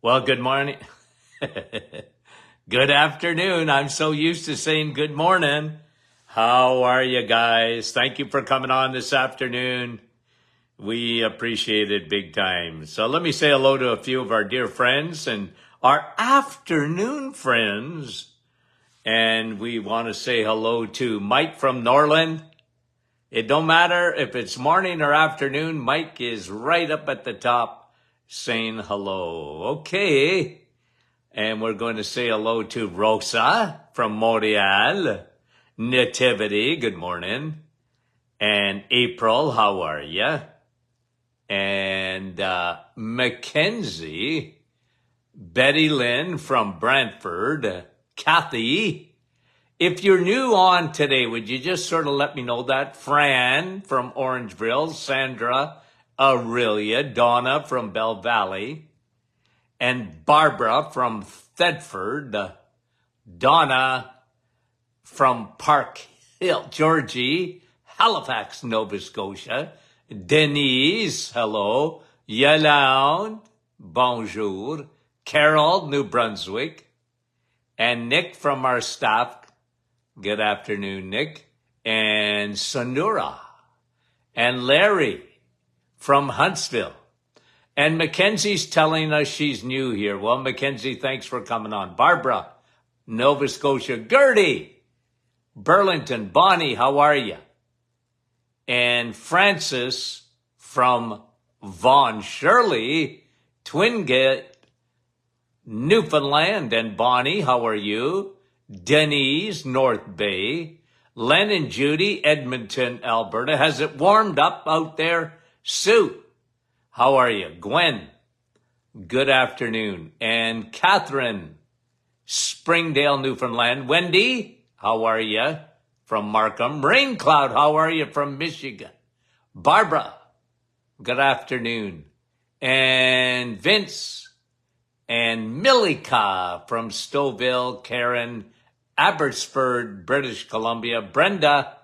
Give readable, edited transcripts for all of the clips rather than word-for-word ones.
Well, good morning. Good afternoon. I'm so used to saying good morning. How are you guys? Thank you for coming on this afternoon. We appreciate it big time. So let me say hello to a few of our dear friends and our afternoon friends. And we want to say hello to Mike from Norland. It don't matter if it's morning or afternoon. Mike is right up at the top saying hello. Okay. And we're going to say hello to Rosa from Montreal. Nativity, good morning. And April, how are you? And Mackenzie, Betty Lynn from Brantford, Kathy. If you're new on today, would you just sort of let me know that? Fran from Orangeville, Sandra, Aurelia, Donna from Bell Valley, and Barbara from Thetford, Donna from Park Hill, Georgie, Halifax, Nova Scotia, Denise, hello, Yolande, bonjour, Carol, New Brunswick, and Nick from our staff, good afternoon, Nick, and Sonura, and Larry from Huntsville. And Mackenzie's telling us she's new here. Well, Mackenzie, thanks for coming on. Barbara, Nova Scotia. Gertie, Burlington. Bonnie, how are you? And Francis from Vaughan Shirley, Twingate, Newfoundland. And Bonnie, how are you? Denise, North Bay. Len and Judy, Edmonton, Alberta. Has it warmed up out there? Sue, how are you? Gwen, good afternoon. And Catherine, Springdale, Newfoundland. Wendy, how are you? From Markham. Rain Cloud, how are you? From Michigan. Barbara, good afternoon. And Vince and Milika from Stouffville. Karen, Abbotsford, British Columbia. Brenda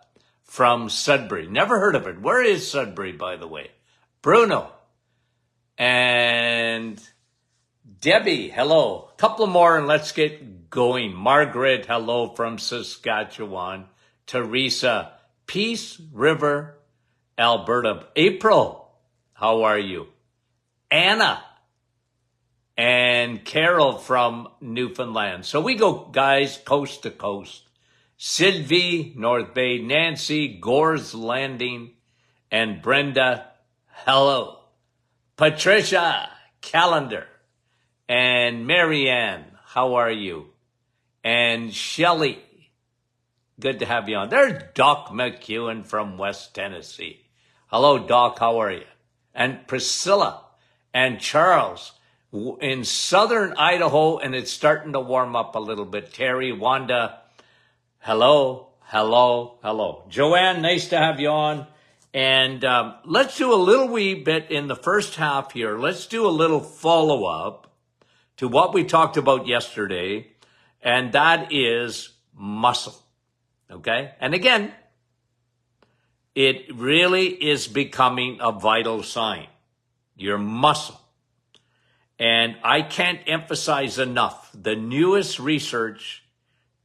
from Sudbury. Never heard of it. Where is Sudbury, by the way? Bruno. And Debbie, hello. Couple more and let's get going. Margaret, hello from Saskatchewan. Teresa, Peace River, Alberta. April, how are you? Anna and Carol from Newfoundland. So we go, guys, coast to coast. Sylvie, North Bay. Nancy, Gore's Landing. And Brenda, hello. Patricia, Calendar, and Marianne, how are you? And Shelley, good to have you on. There's Doc McEwen from West Tennessee. Hello, Doc, how are you? And Priscilla and Charles in southern Idaho, and it's starting to warm up a little bit. Terry, Wanda, hello, hello, hello. Joanne, nice to have you on. And let's do a little wee bit in the first half here. Let's do a little follow-up to what we talked about yesterday, and that is muscle, okay? And again, it really is becoming a vital sign, your muscle. And I can't emphasize enough the newest research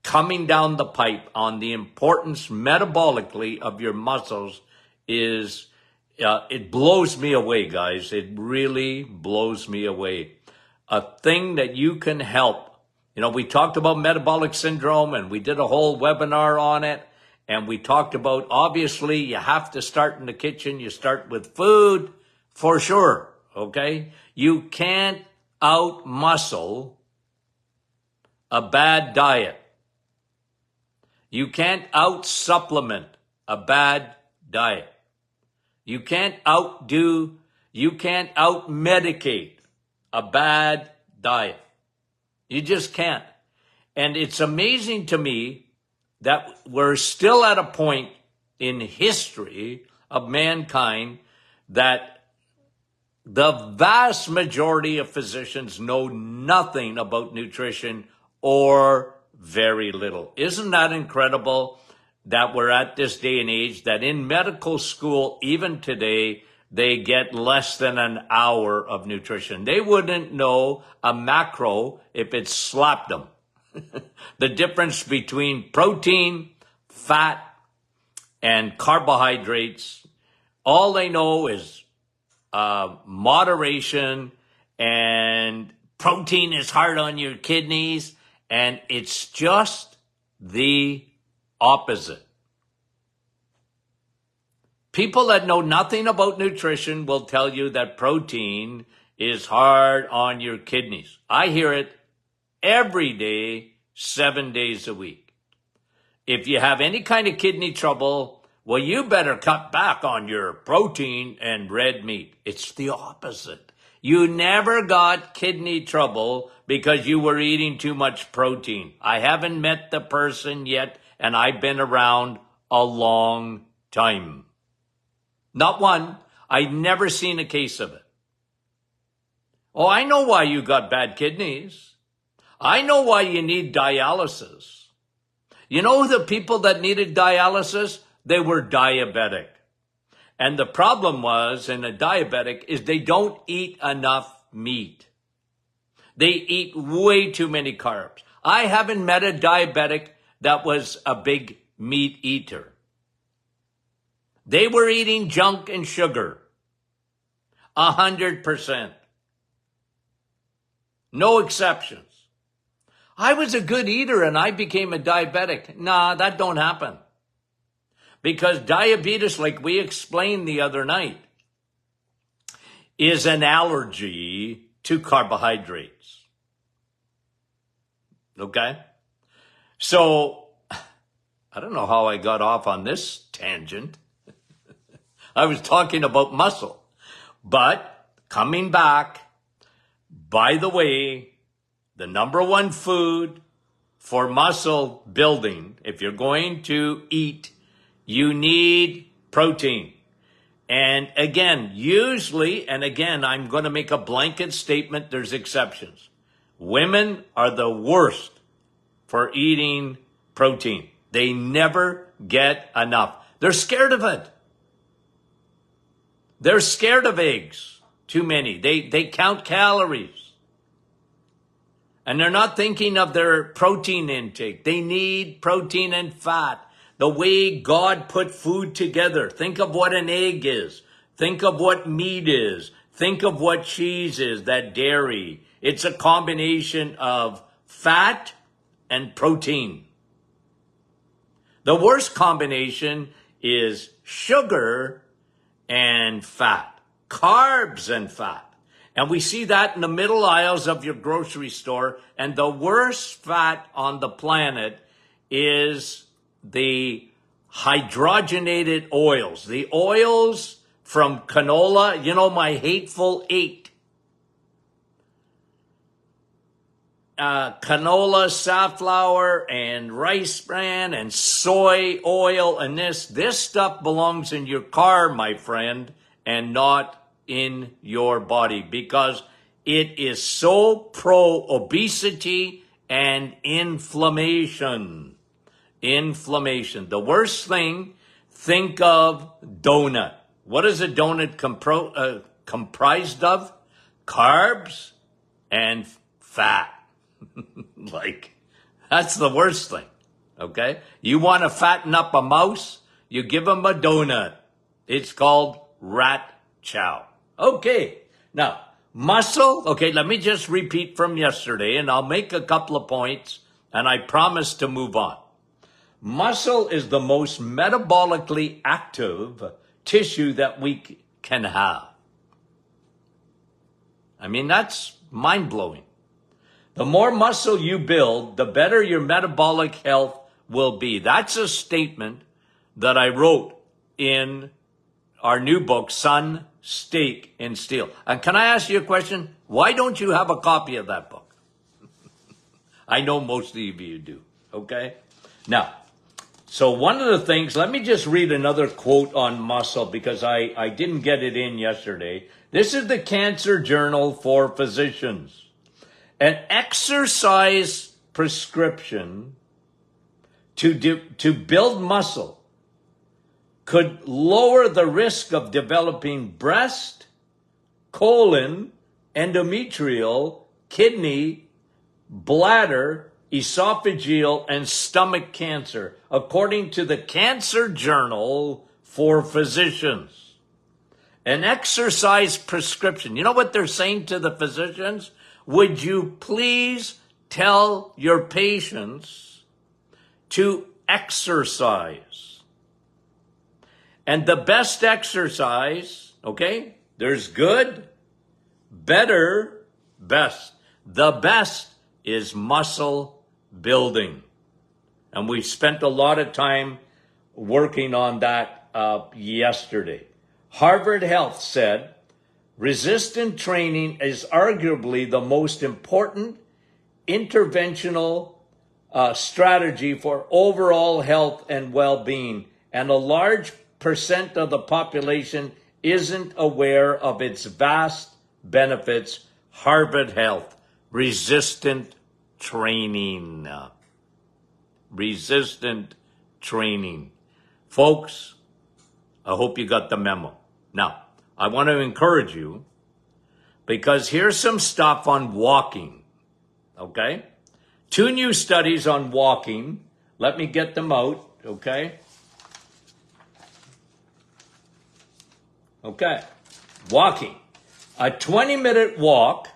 coming down the pipe on the importance metabolically of your muscles is, it blows me away, guys. It really blows me away. A thing that you can help. You know, we talked about metabolic syndrome and we did a whole webinar on it. And we talked about, obviously, you have to start in the kitchen. You start with food for sure, okay? You can't out-muscle a bad diet. You can't out-supplement a bad diet. You can't out-medicate a bad diet. You just can't. And it's amazing to me that we're still at a point in history of mankind that the vast majority of physicians know nothing about nutrition or very little. Isn't that incredible? That we're at this day and age, that in medical school, even today, they get less than an hour of nutrition. They wouldn't know a macro if it slapped them. The difference between protein, fat, and carbohydrates, all they know is moderation, and protein is hard on your kidneys, and it's just the opposite. People that know nothing about nutrition will tell you that protein is hard on your kidneys. I hear it every day, 7 days a week. If you have any kind of kidney trouble, well, you better cut back on your protein and red meat. It's the opposite. You never got kidney trouble because you were eating too much protein. I haven't met the person yet, and I've been around a long time. Not one. I've never seen a case of it. Oh, I know why you got bad kidneys. I know why you need dialysis. You know the people that needed dialysis? They were diabetic. And the problem was, in a diabetic, is they don't eat enough meat. They eat way too many carbs. I haven't met a diabetic that was a big meat eater. They were eating junk and sugar. 100%. No exceptions. I was a good eater and I became a diabetic. Nah, that don't happen. Because diabetes, like we explained the other night, is an allergy to carbohydrates. Okay? So, I don't know how I got off on this tangent. I was talking about muscle. But, coming back, by the way, the number one food for muscle building, if you're going to eat, you need protein. And again, usually, and again, I'm going to make a blanket statement, there's exceptions. Women are the worst for eating protein. They never get enough. They're scared of it. They're scared of eggs. Too many. They count calories. And they're not thinking of their protein intake. They need protein and fat. The way God put food together. Think of what an egg is. Think of what meat is. Think of what cheese is, that dairy. It's a combination of fat and protein. The worst combination is sugar and fat, carbs and fat. And we see that in the middle aisles of your grocery store. And the worst fat on the planet is the hydrogenated oils, the oils from canola, you know, my hateful eight. Canola, safflower, and rice bran, and soy oil, and this stuff belongs in your car, my friend, and not in your body, because it is so pro-obesity and inflammation. Inflammation. The worst thing, think of donut. What is a donut comprised of? Carbs and fat. Like, that's the worst thing, okay? You want to fatten up a mouse? You give him a donut. It's called rat chow. Okay, now, muscle. Okay, let me just repeat from yesterday, and I'll make a couple of points, and I promise to move on. Muscle is the most metabolically active tissue that we can have. I mean, that's mind-blowing. The more muscle you build, the better your metabolic health will be. That's a statement that I wrote in our new book, Sun, Steak, and Steel. And can I ask you a question? Why don't you have a copy of that book? I know most of you do, okay? Now, so one of the things, let me just read another quote on muscle because I didn't get it in yesterday. This is the Cancer Journal for Physicians. An exercise prescription to build muscle could lower the risk of developing breast, colon, endometrial, kidney, bladder, esophageal, and stomach cancer, according to the Cancer Journal for Physicians. An exercise prescription. You know what they're saying to the physicians? Would you please tell your patients to exercise? And the best exercise, okay, there's good, better, best. The best is muscle building. And we spent a lot of time working on that yesterday. Harvard Health said, resistant training is arguably the most important interventional strategy for overall health and well-being, and a large percent of the population isn't aware of its vast benefits. Harvard Health, resistant training. Resistant training. Folks, I hope you got the memo. Now, I want to encourage you, because here's some stuff on walking, okay? 2 new studies on walking. Let me get them out, okay? Okay, walking. A 20-minute walk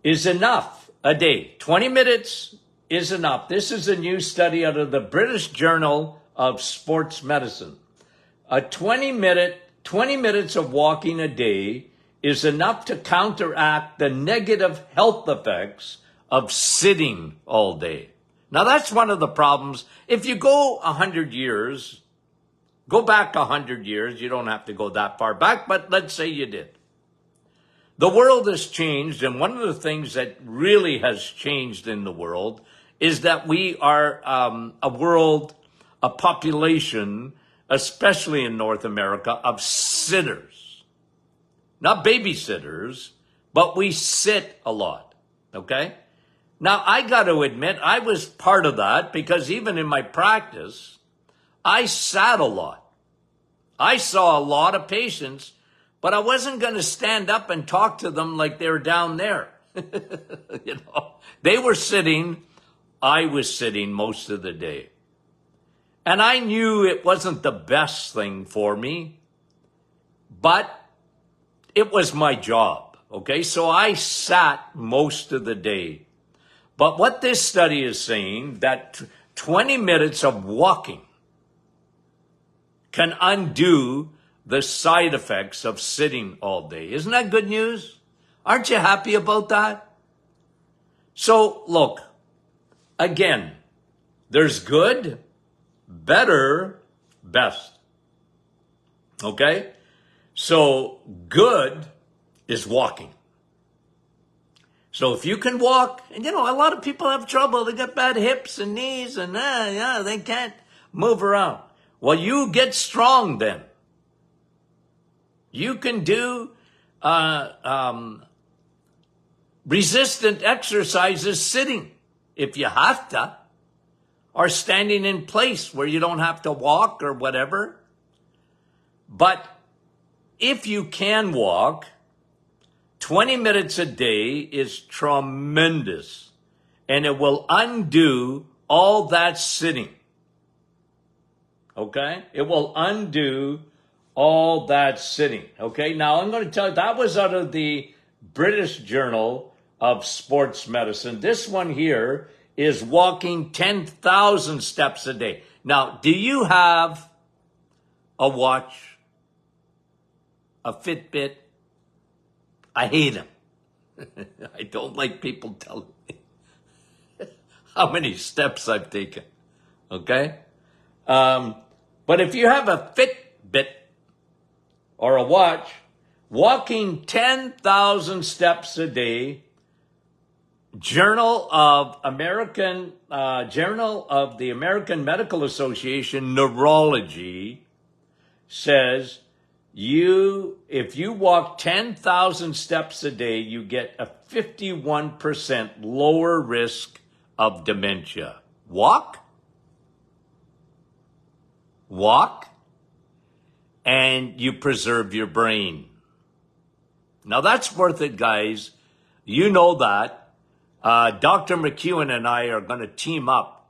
is enough a day. 20 minutes is enough. This is a new study out of the British Journal of Sports Medicine. A 20 minutes of walking a day is enough to counteract the negative health effects of sitting all day. Now, that's one of the problems. If you go 100 years, go back 100 years, you don't have to go that far back, but let's say you did. The world has changed, and one of the things that really has changed in the world is that we are a population, especially in North America, of sitters. Not babysitters, but we sit a lot, okay? Now, I got to admit, I was part of that, because even in my practice, I sat a lot. I saw a lot of patients, but I wasn't going to stand up and talk to them like they were down there. You know, they were sitting, I was sitting most of the day. And I knew it wasn't the best thing for me, but it was my job, okay? So I sat most of the day. But what this study is saying, that 20 minutes of walking can undo the side effects of sitting all day. Isn't that good news? Aren't you happy about that? So, look, again, there's good, better, best. Okay? So, good is walking. So if you can walk, and you know, a lot of people have trouble. They got bad hips and knees, and they can't move around. Well, you get strong then. You can do resistant exercises sitting if you have to, or standing in place where you don't have to walk or whatever. But if you can walk, 20 minutes a day is tremendous, and it will undo all that sitting. Okay? It will undo all that sitting. Okay? Now, I'm going to tell you, that was out of the British Journal of Sports Medicine. This one here is walking 10,000 steps a day. Now, do you have a watch, a Fitbit? I hate them. I don't like people telling me how many steps I've taken. Okay? But if you have a Fitbit or a watch, walking 10,000 steps a day, Journal of the American Medical Association Neurology says if you walk 10,000 steps a day, you get a 51% lower risk of dementia. Walk? walk, and you preserve your brain. Now that's worth it, guys. You know that. Dr. McEwen and I are going to team up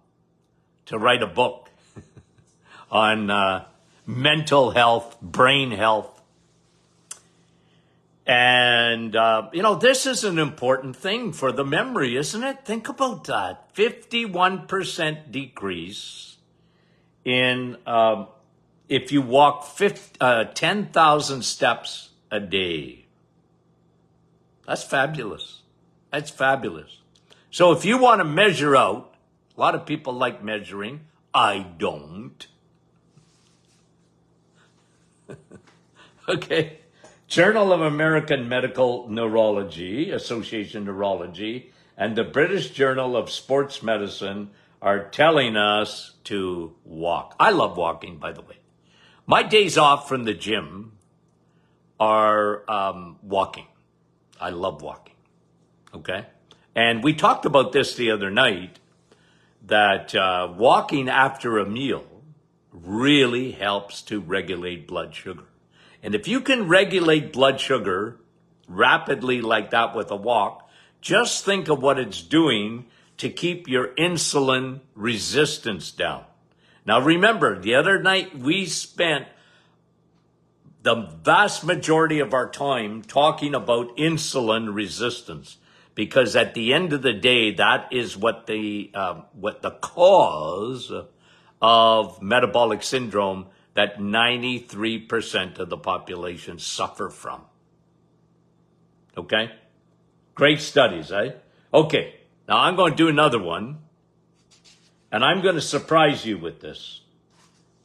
to write a book on mental health, brain health. And, this is an important thing for the memory, isn't it? Think about that. 51% decrease in if you walk 10,000 steps a day. That's fabulous. That's fabulous. So if you want to measure out, a lot of people like measuring. I don't. Okay. Journal of American Medical Neurology, Association Neurology, and the British Journal of Sports Medicine are telling us to walk. I love walking, by the way. My days off from the gym are walking. I love walking. Okay? And we talked about this the other night, that walking after a meal really helps to regulate blood sugar. And if you can regulate blood sugar rapidly like that with a walk, just think of what it's doing to keep your insulin resistance down. Now remember, the other night we spent the vast majority of our time talking about insulin resistance, because at the end of the day, that is what the cause of metabolic syndrome that 93% of the population suffer from. Okay? Great studies, eh? Okay, now I'm going to do another one, and I'm going to surprise you with this.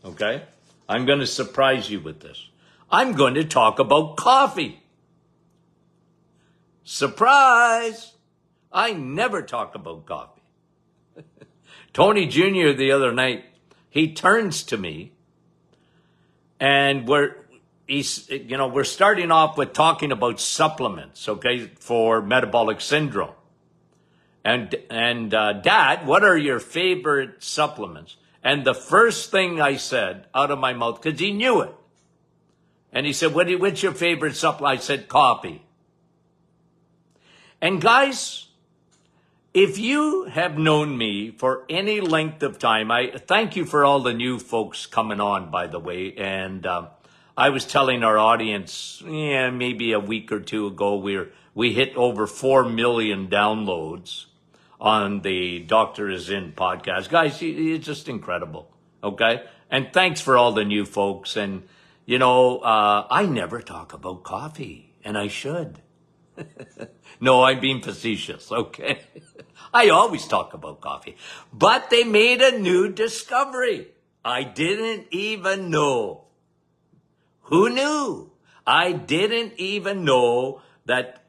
Okay? I'm going to surprise you with this. I'm going to talk about coffee. Surprise! I never talk about coffee. Tony Jr. the other night, he turns to me, and we're starting off with talking about supplements, okay, for metabolic syndrome. And Dad, what are your favorite supplements? And the first thing I said out of my mouth, because he knew it, and he said, what's your favorite supplement? I said, coffee. And guys, if you have known me for any length of time, I thank you for all the new folks coming on, by the way. And I was telling our audience, maybe a week or two ago, we hit over 4 million downloads on the Doctor Is In podcast. Guys, it's just incredible, okay? And thanks for all the new folks. And, I never talk about coffee, and I should. No, I'm being facetious, okay? I always talk about coffee. But they made a new discovery. I didn't even know. Who knew? I didn't even know that.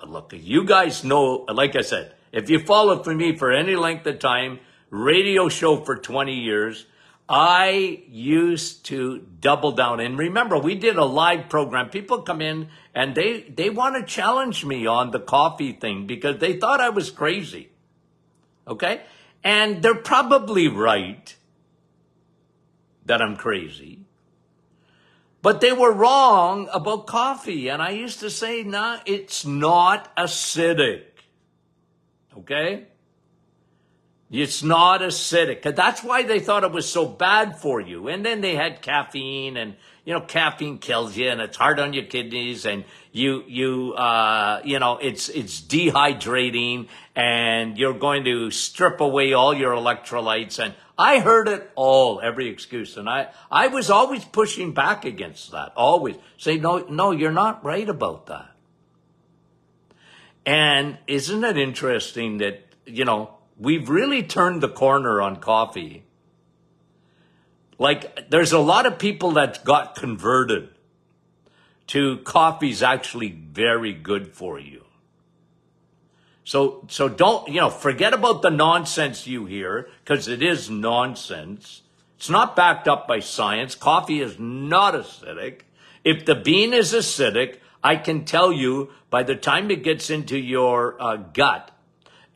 Look, you guys know, like I said, if you followed me for any length of time, radio show for 20 years, I used to double down. And remember, we did a live program. People come in and they want to challenge me on the coffee thing because they thought I was crazy. Okay? And they're probably right that I'm crazy. But they were wrong about coffee. And I used to say, nah, it's not acidic. Okay? It's not acidic. That's why they thought it was so bad for you. And then they had caffeine, and caffeine kills you, and it's hard on your kidneys, and it's dehydrating, and you're going to strip away all your electrolytes. And I heard it all, every excuse, and I was always pushing back against that. Always say, no, you're not right about that. And isn't it interesting that we've really turned the corner on coffee? Like, there's a lot of people that got converted to coffee's actually very good for you. So don't, forget about the nonsense you hear, because it is nonsense. It's not backed up by science. Coffee is not acidic. If the bean is acidic, I can tell you by the time it gets into your gut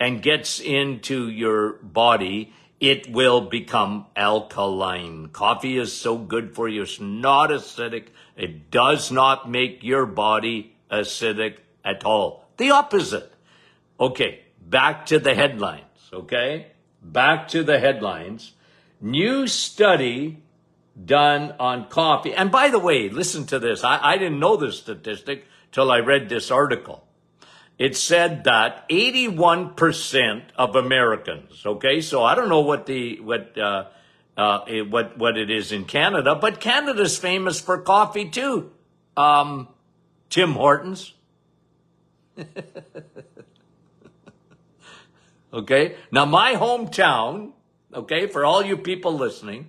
and gets into your body, it will become alkaline. Coffee is so good for you. It's not acidic. It does not make your body acidic at all. The opposite. Okay, back to the headlines, okay? Back to the headlines. New study done on coffee. And by the way, listen to this. I didn't know this statistic till I read this article. It said that 81% of Americans, okay, so I don't know what it is in Canada, but Canada's famous for coffee too. Tim Hortons. Okay, now my hometown, okay, for all you people listening,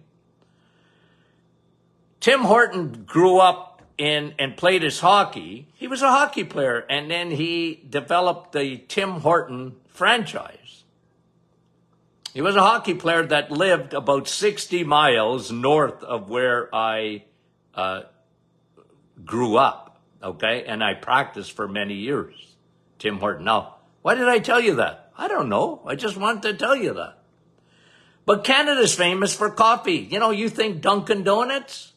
Tim Horton grew up and played his hockey. He was a hockey player, and then he developed the Tim Horton franchise. He was a hockey player that lived about 60 miles north of where I grew up, okay? And I practiced for many years, Tim Horton. Now, why did I tell you that? I don't know. I just wanted to tell you that. But Canada's famous for coffee. You know, you think Dunkin' Donuts?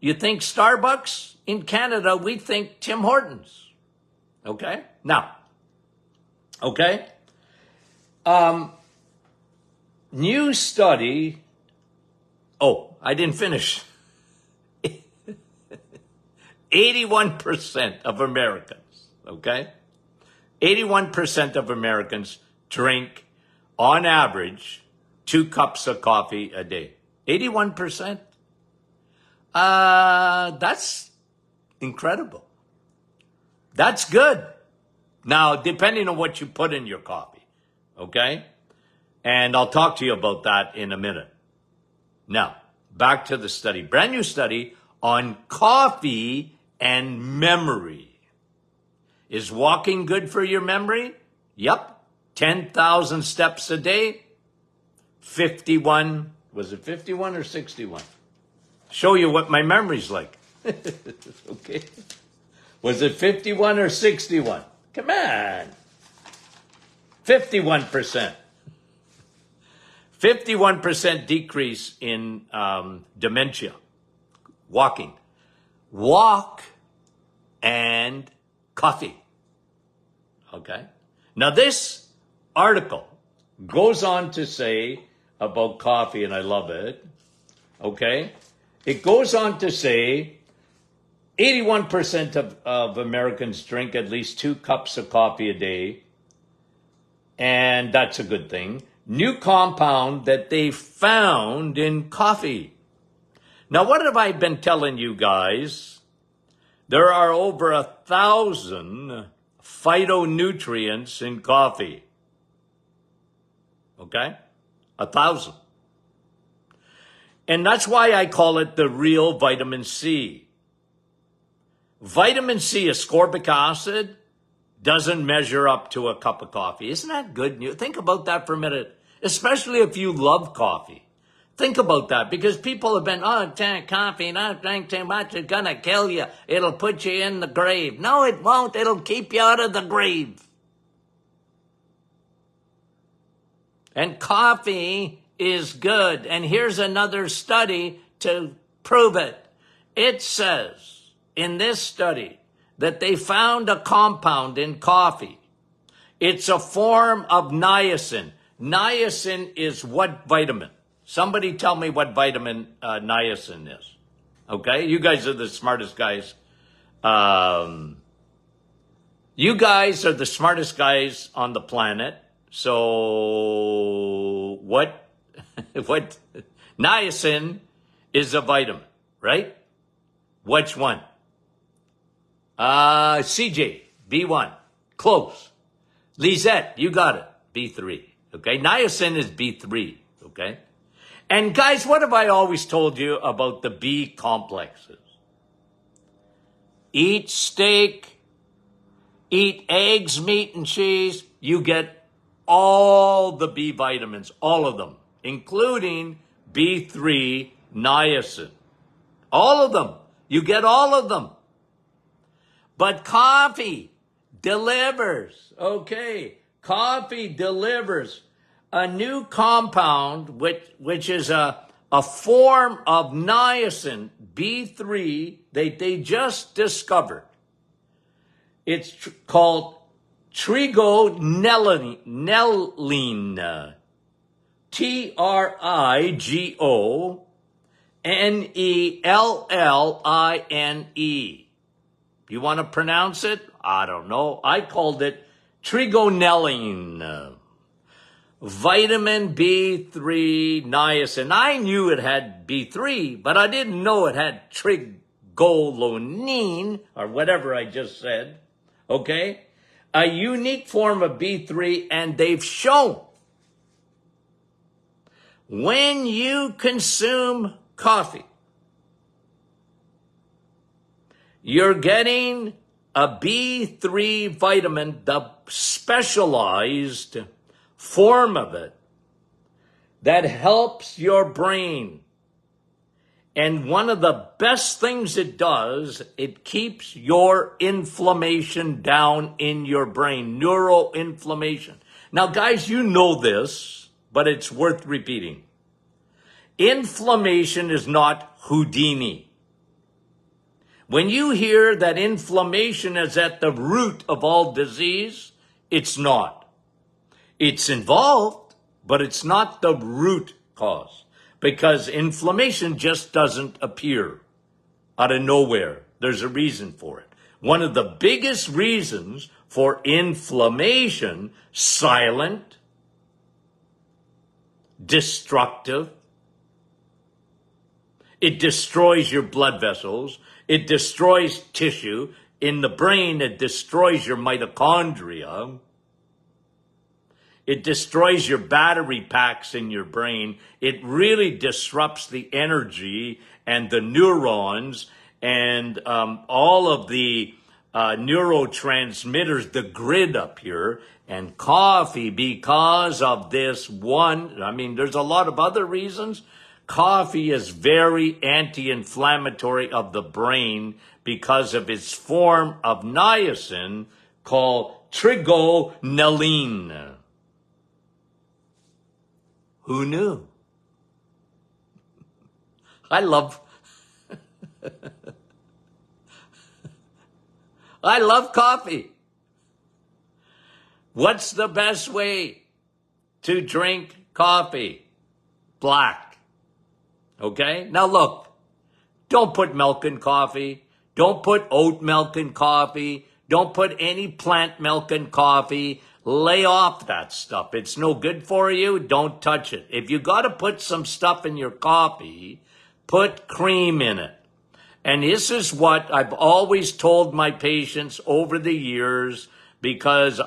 You think Starbucks? In Canada, we think Tim Hortons. Okay? Now, okay? New study. Oh, I didn't finish. 81% of Americans, okay? 81% of Americans drink, on average, 2 cups of coffee a day. 81%? That's incredible. That's good. Now, depending on what you put in your coffee, okay? And I'll talk to you about that in a minute. Now, back to the study. Brand new study on coffee and memory. Is walking good for your memory? Yep. 10,000 steps a day. 51, was it 51 or 61? Show you what my memory's like. Okay. Was it 51 or 61? Come on. 51%. 51% decrease in dementia. Walking. Walk and coffee. Okay. Now this article goes on to say about coffee, and I love it. Okay. It goes on to say 81% of Americans drink at least 2 cups of coffee a day. And that's a good thing. New compound that they found in coffee. Now, what have I been telling you guys? There are over 1,000 phytonutrients in coffee. Okay? 1,000. And that's why I call it the real vitamin C. Vitamin C, ascorbic acid, doesn't measure up to a cup of coffee. Isn't that good news? Think about that for a minute, especially if you love coffee. Think about that, because people have been, coffee, don't drink too much, it's going to kill you. It'll put you in the grave. No, it won't. It'll keep you out of the grave. And coffee is good. And here's another study to prove it. It says in this study that they found a compound in coffee. It's a form of niacin. Niacin is what vitamin? Somebody tell me what vitamin niacin is. Okay? You guys are the smartest guys. You guys are the smartest guys on the planet. So what niacin is a vitamin, right? Which one? CJ, B1. Close. Lisette, you got it. B3. Okay? Niacin is B3. Okay? And guys, what have I always told you about the B complexes? Eat steak, eat eggs, meat, and cheese. You get all the B vitamins, all of them, including B3 niacin. All of them. You get all of them. But coffee delivers. Okay. Coffee delivers a new compound, which is a form of niacin, B3, they just discovered. It's called trigonelline, trigonelline. You want to pronounce it? I don't know. I called it trigonelline. Vitamin B3 niacin. I knew it had B3, but I didn't know it had trigonelline, or whatever I just said. Okay? A unique form of B3, and they've shown when you consume coffee, you're getting a B3 vitamin, the specialized form of it, that helps your brain. And one of the best things it does, it keeps your inflammation down in your brain, neuroinflammation. Now, guys, you know this, but it's worth repeating. Inflammation is not Houdini. When you hear that inflammation is at the root of all disease, it's not. It's involved, but it's not the root cause, because inflammation just doesn't appear out of nowhere. There's a reason for it. One of the biggest reasons for inflammation, silent, destructive, it destroys your blood vessels, it destroys tissue. In the brain, it destroys your mitochondria. It destroys your battery packs in your brain. It really disrupts the energy and the neurons and all of the neurotransmitters, the grid up here. And coffee, because of this one, I mean, there's a lot of other reasons. Coffee is very anti-inflammatory of the brain because of its form of niacin called trigonelline. Who knew? I love coffee. What's the best way to drink coffee? Black. Okay? Now look, don't put milk in coffee. Don't put oat milk in coffee. Don't put any plant milk in coffee. Lay off that stuff. It's no good for you. Don't touch it. If you got to put some stuff in your coffee, put cream in it. And this is what I've always told my patients over the years, because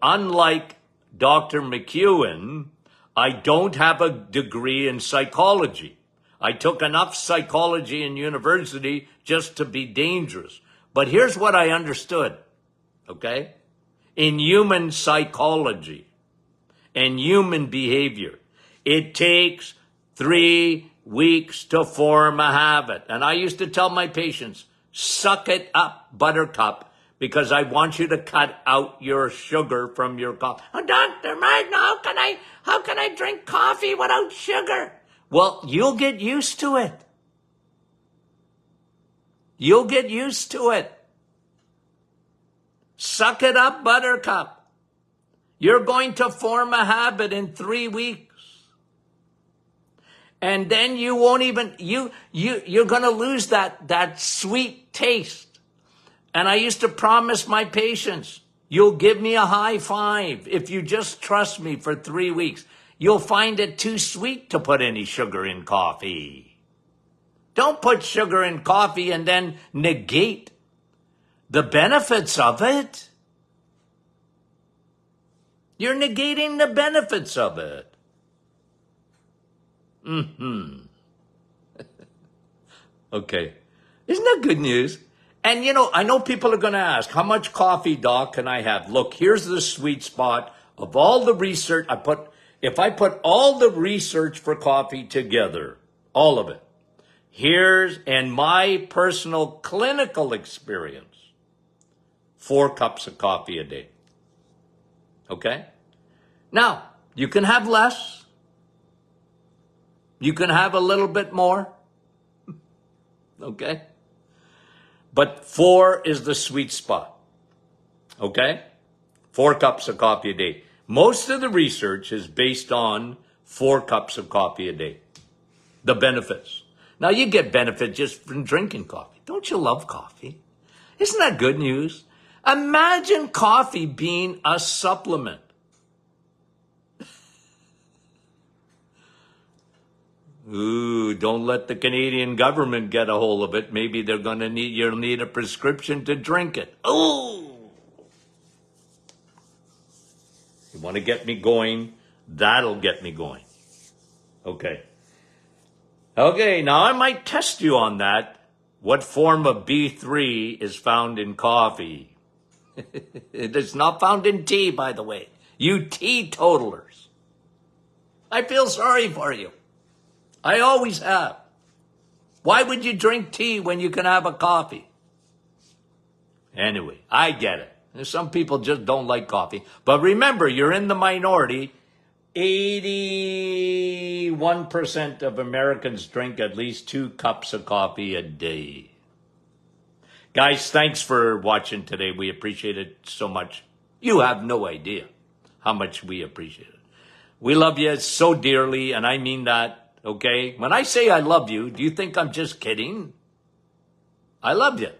unlike Dr. McEwen, I don't have a degree in psychology. I took enough psychology in university just to be dangerous. But here's what I understood, okay? In human psychology and human behavior, it takes 3 weeks to form a habit. And I used to tell my patients, suck it up, buttercup, because I want you to cut out your sugar from your coffee. Oh, Dr. Martin, how can I drink coffee without sugar? Well, you'll get used to it. You'll get used to it. Suck it up, buttercup. You're going to form a habit in 3 weeks. And then you won't even, you're going to lose that sweet taste. And I used to promise my patients, you'll give me a high five if you just trust me for 3 weeks. You'll find it too sweet to put any sugar in coffee. Don't put sugar in coffee and then negate the benefits of it. You're negating the benefits of it. Okay. Isn't that good news? And I know people are going to ask, how much coffee, doc, can I have? Look, here's the sweet spot of all the research if I put all the research for coffee together, all of it, and my personal clinical experience, 4 cups of coffee a day. Okay? Now, You can have less. You can have a little bit more. Okay? But 4 is the sweet spot. Okay? 4 cups of coffee a day. Most of the research is based on 4 cups of coffee a day. The benefits. Now, you get benefit just from drinking coffee. Don't you love coffee? Isn't that good news? Imagine coffee being a supplement. Ooh, don't let the Canadian government get a hold of it. Maybe they're going to you'll need a prescription to drink it. Ooh. You want to get me going? That'll get me going. Okay. Okay, now I might test you on that. What form of B3 is found in coffee? It is not found in tea, by the way. You teetotalers. I feel sorry for you. I always have. Why would you drink tea when you can have a coffee? Anyway, I get it. Some people just don't like coffee. But remember, you're in the minority. 81% of Americans drink at least 2 cups of coffee a day. Guys, thanks for watching today. We appreciate it so much. You have no idea how much we appreciate it. We love you so dearly, and I mean that, okay? When I say I love you, do you think I'm just kidding? I love you.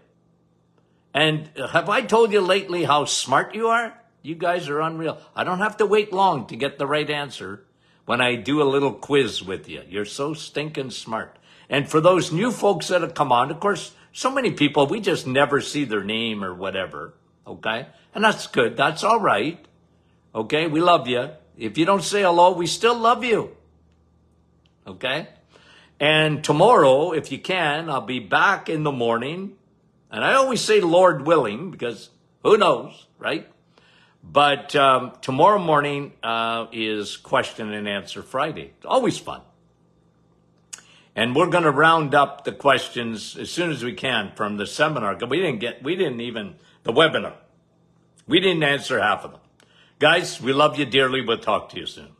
And have I told you lately how smart you are? You guys are unreal. I don't have to wait long to get the right answer when I do a little quiz with you. You're so stinking smart. And for those new folks that have come on, of course, so many people, we just never see their name or whatever, okay? And that's good. That's all right, okay? We love you. If you don't say hello, we still love you, okay? And tomorrow, if you can, I'll be back in the morning. And I always say Lord willing, because who knows, right? But tomorrow morning is Question and Answer Friday. It's always fun. And we're going to round up the questions as soon as we can from the seminar. The webinar. We didn't answer half of them. Guys, we love you dearly. We'll talk to you soon.